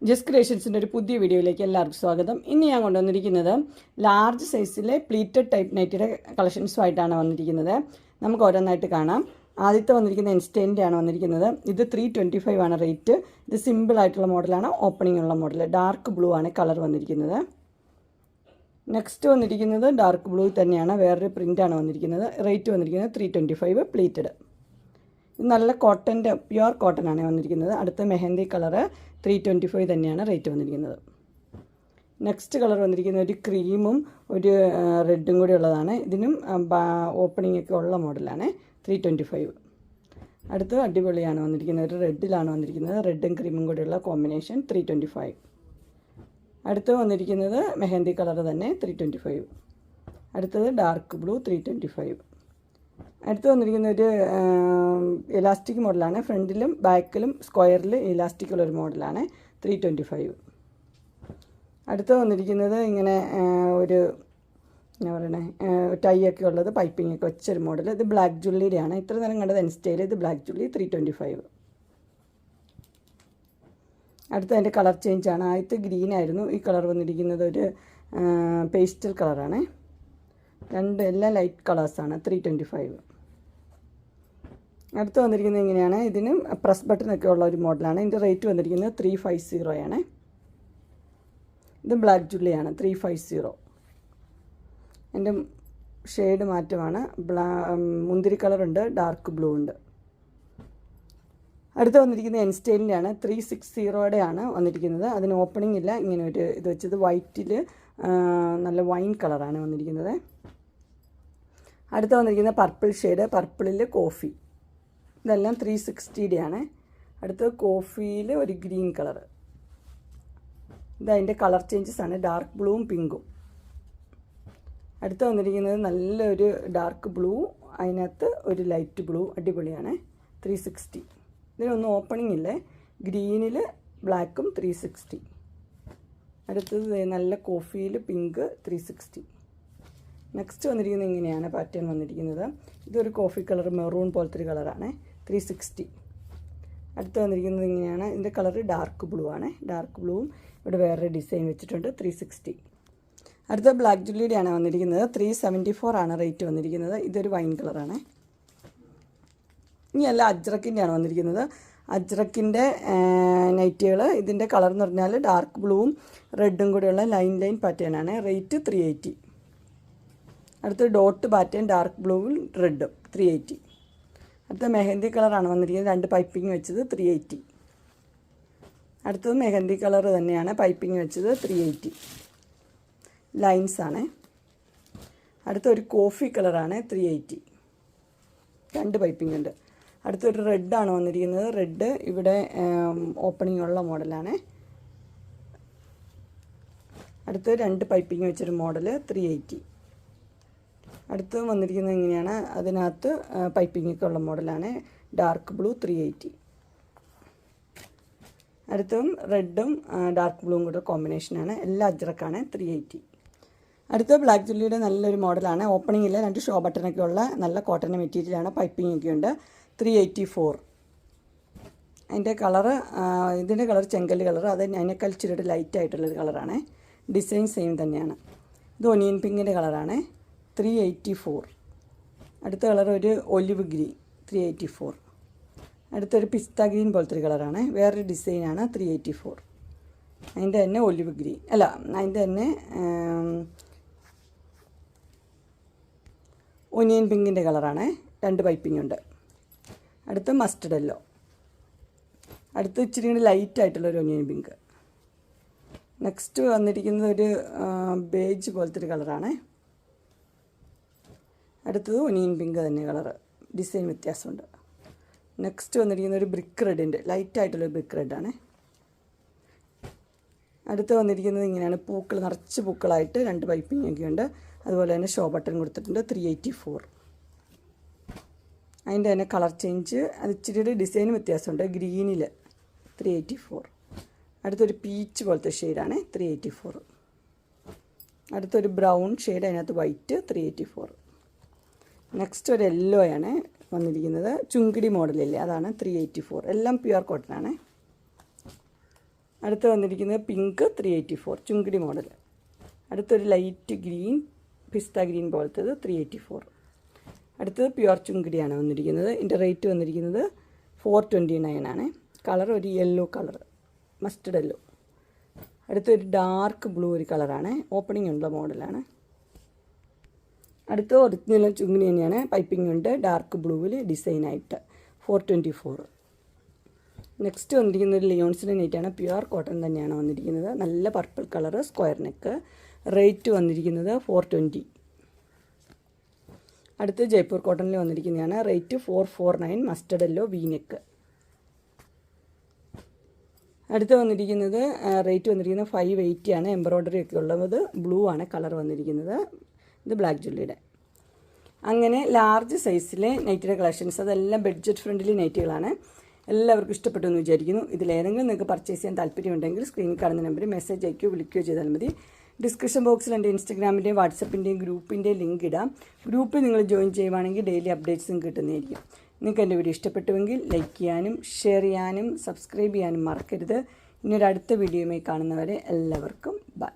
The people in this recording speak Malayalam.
ജസ്റ്റ് ക്രിയേഷൻസിൻ്റെ ഒരു പുതിയ വീഡിയോയിലേക്ക് എല്ലാവർക്കും സ്വാഗതം. ഇന്ന് ഞാൻ കൊണ്ടുവന്നിരിക്കുന്നത് ലാർജ് സൈസിലെ പ്ലീറ്റഡ് ടൈപ്പ് നൈറ്റിയുടെ കളക്ഷൻസുമായിട്ടാണ് വന്നിരിക്കുന്നത്. നമുക്ക് ഓരോന്നായിട്ട് കാണാം. ആദ്യത്തെ വന്നിരിക്കുന്ന ഇൻസ്റ്റൈൻ്റെ ആണ് വന്നിരിക്കുന്നത്. ഇത് 325 ആണ് റേറ്റ്. ഇത് സിമ്പിൾ ആയിട്ടുള്ള മോഡലാണ്, ഓപ്പണിംഗ് ഉള്ള മോഡൽ. ഡാർക്ക് ബ്ലൂ ആണ് കളർ വന്നിരിക്കുന്നത്. നെക്സ്റ്റ് വന്നിരിക്കുന്നത് ഡാർക്ക് ബ്ലൂ തന്നെയാണ്, വേറൊരു പ്രിൻ്റാണ് വന്നിരിക്കുന്നത്. റേറ്റ് വന്നിരിക്കുന്നത് 325 പ്ലീറ്റഡ്. ഇത് നല്ല കോട്ടൻ്റെ പ്യുവർ കോട്ടൺ ആണ് വന്നിരിക്കുന്നത്. അടുത്ത മെഹന്തി കളറ് 325 തന്നെയാണ് റേറ്റ് വന്നിരിക്കുന്നത്. നെക്സ്റ്റ് കളർ വന്നിരിക്കുന്നത് ഒരു ക്രീമും ഒരു റെഡും കൂടി ഉള്ളതാണ്. ഇതിനും ഓപ്പണിംഗ് ഒക്കെ ഉള്ള മോഡലാണ്. 325. അടുത്ത് അടിപൊളിയാണ് വന്നിരിക്കുന്നത്, ഒരു റെഡിലാണ് വന്നിരിക്കുന്നത്. റെഡും ക്രീമും കൂടിയുള്ള കോമ്പിനേഷൻ 325. അടുത്ത് വന്നിരിക്കുന്നത് മെഹന്തി കളർ തന്നെ 325. അടുത്തത് ഡാർക്ക് ബ്ലൂ 325. അടുത്ത് വന്നിരിക്കുന്ന ഒരു ഇലാസ്റ്റിക് മോഡലാണ്. ഫ്രണ്ടിലും ബാക്കിലും സ്ക്വയറിൽ ഇലാസ്റ്റിക് ഉള്ളൊരു മോഡലാണ് 325. അടുത്ത് വന്നിരിക്കുന്നത് ഇങ്ങനെ ഒരു എന്താ പറയണേ ടൈ ഒക്കെ ഉള്ളത്, പൈപ്പിംഗ് ഒക്കെ വെച്ചൊരു മോഡൽ. ഇത് ബ്ലാക്ക് ജുള്ളിയുടെയാണ്. ഇത്ര നേരം കണ്ടത് ഇൻസ്റ്റയിൽ. ഇത് ബ്ലാക്ക് ജുള്ളി 325. അടുത്ത അതിൻ്റെ കളർ ചേഞ്ചാണ്. ആദ്യത്തെ ഗ്രീൻ ആയിരുന്നു, ഈ കളർ വന്നിരിക്കുന്നത് ഒരു പേസ്റ്റൽ കളറാണ്. എല്ലാം ലൈറ്റ് കളേഴ്സാണ്. 325. അടുത്ത് വന്നിരിക്കുന്നത് ഇങ്ങനെയാണ്. ഇതിന് പ്രസ് ബട്ടണൊക്കെ ഉള്ള ഒരു മോഡലാണ്. ഇതിൻ്റെ റേറ്റ് വന്നിരിക്കുന്നത് 350 ആണ്. ഇത് ബ്ലാക്ക് ജുള്ളിയാണ് 350. എൻ്റെ ഷെയ്ഡ് മാറ്റമാണ്. മുന്തിരി കളറുണ്ട്, ഡാർക്ക് ബ്ലൂ ഉണ്ട്. അടുത്ത് വന്നിരിക്കുന്നത് എൻസ്റ്റൈലിൻ്റെ ആണ്. 360 ആണ് വന്നിരിക്കുന്നത്. അതിന് ഓപ്പണിംഗ് ഇല്ല. ഇങ്ങനെ ഒരു ഇത് വെച്ചത് വൈറ്റിൽ നല്ല വൈൻ കളറാണ് വന്നിരിക്കുന്നത്. അടുത്ത് വന്നിരിക്കുന്നത് പർപ്പിൾ ഷെയ്ഡ്, പർപ്പിളിൽ കോഫി. ഇതെല്ലാം 360 ആണ്. അടുത്ത് കോഫിയിൽ ഒരു ഗ്രീൻ കളർ. ഇതതിൻ്റെ കളർ ചേഞ്ചസ് ആണ്, ഡാർക്ക് ബ്ലൂവും പിങ്കും. അടുത്ത് വന്നിരിക്കുന്നത് നല്ലൊരു ഡാർക്ക് ബ്ലൂ, അതിനകത്ത് ഒരു ലൈറ്റ് ബ്ലൂ. അടിപൊളിയാണ്. 360. ഇതിനൊന്നും ഓപ്പണിംഗ് ഇല്ലേ. ഗ്രീനിൽ ബ്ലാക്കും 360. അടുത്തത് നല്ല കോഫിയിൽ പിങ്ക് 360. നെക്സ്റ്റ് വന്നിരിക്കുന്നത് ഇങ്ങനെയാണ് പാറ്റേൺ വന്നിരിക്കുന്നത്. ഇതൊരു കോഫി കളർ മെറൂൺ പോലത്തെ ഒരു കളറാണ്. 360. അടുത്ത് വന്നിരിക്കുന്നത് ഇങ്ങനെയാണ്. ഇതിൻ്റെ കളർ ഡാർക്ക് ബ്ലൂ ആണ്. ഡാർക്ക് ബ്ലൂവും ഇവിടെ വേറെ ഡിസൈൻ വെച്ചിട്ടുണ്ട്. 360. അടുത്ത ബ്ലാക്ക് ജുള്ളിയുടെയാണ് വന്നിരിക്കുന്നത്. 374 ആണ് റേറ്റ് വന്നിരിക്കുന്നത്. ഇതൊരു വൈൻ കളറാണ്. ഇനി അല്ല അജ്രക്കിൻ്റെ ആണ് വന്നിരിക്കുന്നത്. അജ്രക്കിൻ്റെ നൈറ്റികൾ. ഇതിൻ്റെ കളർ എന്ന് പറഞ്ഞാൽ ഡാർക്ക് ബ്ലൂവും റെഡും കൂടെയുള്ള ലൈൻ പാറ്റേൺ ആണ്. റേറ്റ് 380. അടുത്ത ഡോട്ട് പാറ്റേൺ ഡാർക്ക് ബ്ലൂവും റെഡും 380. അടുത്ത മെഹന്തി കളറാണ് വന്നിരിക്കുന്നത്. 2 പൈപ്പിംഗ് വെച്ചത് 380. അടുത്തത് മെഹന്തി കളർ തന്നെയാണ്, പൈപ്പിംഗ് വെച്ചത് 380. ലൈൻസാണ്. അടുത്ത ഒരു കോഫി കളറാണ് 380. 2 പൈപ്പിംഗ് ഉണ്ട്. അടുത്തൊരു റെഡാണ് വന്നിരിക്കുന്നത്. റെഡ് ഇവിടെ ഓപ്പണിംഗ് ഉള്ള മോഡലാണ്. അടുത്ത് 2 പൈപ്പിംഗ് വെച്ചൊരു മോഡൽ 380. അടുത്ത് വന്നിരിക്കുന്നത് ഇങ്ങനെയാണ്. അതിനകത്ത് പൈപ്പിംഗ് ഒക്കെ ഉള്ള മോഡലാണ്. Dark blue 380. അടുത്തും റെഡും ഡാർക്ക് ബ്ലൂവും കൂടെ കോമ്പിനേഷനാണ്. എല്ലാം അജ്രക്കാണ്. 380. അടുത്ത ബ്ലാക്ക് ജുള്ളിയുടെ നല്ലൊരു മോഡലാണ്. ഓപ്പണിംഗ് ഇല്ല. 2 ഷോ ബട്ടണൊക്കെ ഉള്ള നല്ല കോട്ടൺ മെറ്റീരിയലാണ്. പൈപ്പിംഗ് ഒക്കെ ഉണ്ട്. 384. അതിൻ്റെ കളറ് ഇതിൻ്റെ കളർ ചെങ്കല്ല് കളർ. അത് അതിനേക്കാൾ ഇച്ചിരി ലൈറ്റ് ആയിട്ടുള്ളൊരു കളറാണ്. ഡിസൈൻ സെയിം തന്നെയാണ്. ഇത് ഒനിയൻ പിങ്കിൻ്റെ കളറാണ്. 384. അടുത്ത കളർ ഒരു ഒലിവ് ഗ്രീൻ 384. അടുത്തൊരു പിസ്ത ഗ്രീൻ പോലത്തെ ഒരു കളറാണ്. വേറൊരു ഡിസൈനാണ്. 384. അതിൻ്റെ തന്നെ ഒലിവ് ഗ്രീൻ അല്ല, അതിൻ്റെ തന്നെ ഒനിയൻ പിങ്കിൻ്റെ കളറാണ്. 2 പൈപ്പിംഗ് ഉണ്ട്. അടുത്ത് മസ്റ്റർഡ് യെല്ലോ. അടുത്ത് ഇച്ചിരി കൂടി ലൈറ്റ് ആയിട്ടുള്ളൊരു ഒനിയൻ പിങ്ക്. നെക്സ്റ്റ് വന്നിരിക്കുന്നത് ഒരു ബേജ് പോലത്തെ ഒരു കളറാണ്. അടുത്തത് ഒനിയൻ പിങ്ക് തന്നെ കളറ്, ഡിസൈൻ വ്യത്യാസമുണ്ട്. നെക്സ്റ്റ് വന്നിരിക്കുന്ന ഒരു ബ്രിക്ക് റെഡിൻ്റെ ലൈറ്റ് ആയിട്ടുള്ളൊരു ബ്രിക്ക് റെഡാണ്. അടുത്ത് വന്നിരിക്കുന്നത് ഇങ്ങനെയാണ്. പൂക്കൾ നിറച്ച് പൂക്കളായിട്ട് 2 പൈപ്പിംഗ് ഒക്കെ ഉണ്ട്. അതുപോലെ തന്നെ ഷോ ബട്ടൺ കൊടുത്തിട്ടുണ്ട്. 384. അതിൻ്റെ തന്നെ കളർ ചേഞ്ച്, അത് ഇച്ചിരി ഡിസൈൻ വ്യത്യാസമുണ്ട്. ഗ്രീനിൽ 384. അടുത്തൊരു പീച്ച് പോലത്തെ ഷെയ്ഡാണ് 384. അടുത്തൊരു ബ്രൗൺ ഷെയ്ഡ്, അതിനകത്ത് വൈറ്റ് 384. നെക്സ്റ്റ് ഒരു യെല്ലോ ആണ് വന്നിരിക്കുന്നത്. ചുങ്കിടി മോഡലില്ലേ, അതാണ് 384. എല്ലാം പ്യുവർ കോട്ടൺ ആണ്. അടുത്ത് വന്നിരിക്കുന്നത് പിങ്ക് 384 ചുങ്കിടി മോഡൽ. അടുത്തൊരു ലൈറ്റ് ഗ്രീൻ പിസ്ത ഗ്രീൻ പോലത്തേത് 384. അടുത്തത് പ്യുവർ ചുങ്കിടിയാണ് വന്നിരിക്കുന്നത്. ഇതിൻ്റെ റേറ്റ് വന്നിരിക്കുന്നത് 429 ആണ്. കളർ ഒരു യെല്ലോ കളർ, മസ്റ്റർഡ് യെല്ലോ. അടുത്തൊരു ഡാർക്ക് ബ്ലൂ ഒരു കളറാണ്, ഓപ്പണിംഗ് ഉള്ള മോഡലാണ്. അടുത്ത ഒറിജിനൽ ചുങ്കിടി തന്നെയാണ്, പൈപ്പിംഗ് ഉണ്ട് ഡാർക്ക് ബ്ലൂവിൽ ഡിസൈനായിട്ട് 424. നെക്സ്റ്റ് വന്നിരിക്കുന്ന ഒരു ലിയോൺസിൻ്റെ നെറ്റാണ്, പ്യുവർ കോട്ടൺ തന്നെയാണ് വന്നിരിക്കുന്നത്. നല്ല purple colour, square neck. Rate വന്നിരിക്കുന്നത് 420. അടുത്ത് ജയ്പൂർ കോട്ടണിൽ വന്നിരിക്കുന്നതാണ്. Rate 449, mustard yellow V neck. അടുത്ത് വന്നിരിക്കുന്നത് റേറ്റ് വന്നിരിക്കുന്നത് 580 ആണ്. എംബ്രോയ്ഡറി ഒക്കെ ഉള്ളത് ബ്ലൂ ആണ് കളർ വന്നിരിക്കുന്നത്. ഇത് ബ്ലാക്ക് ജുള്ളിയുടെ. അങ്ങനെ ലാർജ് സൈസിലെ നൈറ്റിയുടെ കളക്ഷൻസ്, അതെല്ലാം ബഡ്ജറ്റ് ഫ്രണ്ട്ലി നൈറ്റികളാണ്. എല്ലാവർക്കും ഇഷ്ടപ്പെട്ടു എന്ന് വിചാരിക്കുന്നു. ഇതിലേതെങ്കിലും നിങ്ങൾക്ക് പർച്ചേസ് ചെയ്യാൻ താല്പര്യമുണ്ടെങ്കിൽ സ്ക്രീനിൽ കാണുന്ന നമ്പറിൽ മെസ്സേജ് അയക്കുകയോ വിളിക്കുകയോ ചെയ്താൽ മതി. ഡിസ്ക്രിപ്ഷൻ ബോക്സിൽ എൻ്റെ ഇൻസ്റ്റഗ്രാമിൻ്റെയും വാട്സപ്പിൻ്റെയും ഗ്രൂപ്പിൻ്റെയും ലിങ്ക് ഇടാം. ഗ്രൂപ്പിൽ നിങ്ങൾ ജോയിൻ ചെയ്യുവാണെങ്കിൽ ഡെയിലി അപ്ഡേറ്റ്സും കിട്ടുന്നതായിരിക്കും. നിങ്ങൾക്ക് എൻ്റെ വീഡിയോ ഇഷ്ടപ്പെട്ടുവെങ്കിൽ ലൈക്ക് ചെയ്യാനും ഷെയർ ചെയ്യാനും സബ്സ്ക്രൈബ് ചെയ്യാനും മറക്കരുത്. ഇനിയൊരു അടുത്ത വീഡിയോയുമായി കാണുന്നവരെ എല്ലാവർക്കും ബൈ.